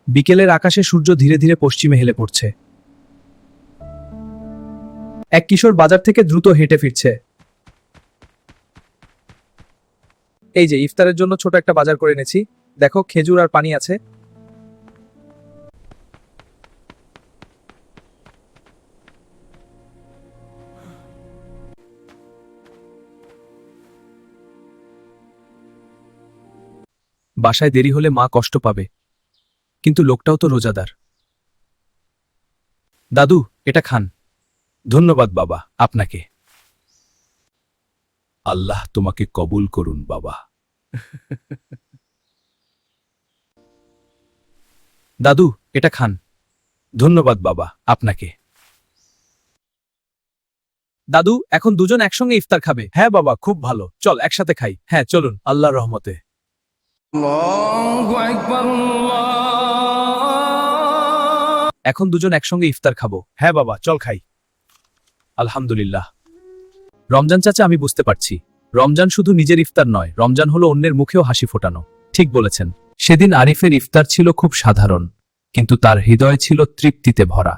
বিকেলের আকাশে সূর্য ধীরে ধীরে পশ্চিমে হেলে পড়ছে। এক কিশোর বাজার থেকে দ্রুত হেঁটে ফিরছে। এই যে ইফতারের জন্য ছোট একটা বাজার করে এনেছি, দেখো খেজুর আর পানি আছে। বাসায় দেরি হলে মা কষ্ট পাবে, কিন্তু লোকটাও তো রোজাদার। দাদু, এটা খান। ধন্যবাদ বাবা, আপনাকে। আল্লাহ তোমাকে কবুল করুন বাবা। দাদু, এটা খান। ধন্যবাদ বাবা, আপনাকে। দাদু, এখন দুজন একসঙ্গে ইফতার খাবে। হ্যাঁ বাবা, খুব ভালো, চল একসাথে খাই। হ্যাঁ চলুন, আল্লাহর রহমতে। এখন দুজন একসঙ্গে ইফতার খাবো। হ্যাঁ বাবা, চল খাই। আলহামদুলিল্লাহ। রমজান চাচা, আমি বুঝতে পারছি, রমজান শুধু নিজের ইফতার নয়, রমজান হলো অন্যের মুখেও হাসি ফোটানো। ঠিক বলেছেন। সেদিন আরিফের ইফতার ছিল খুব সাধারণ, কিন্তু তার হৃদয় ছিল তৃপ্তিতে ভরা।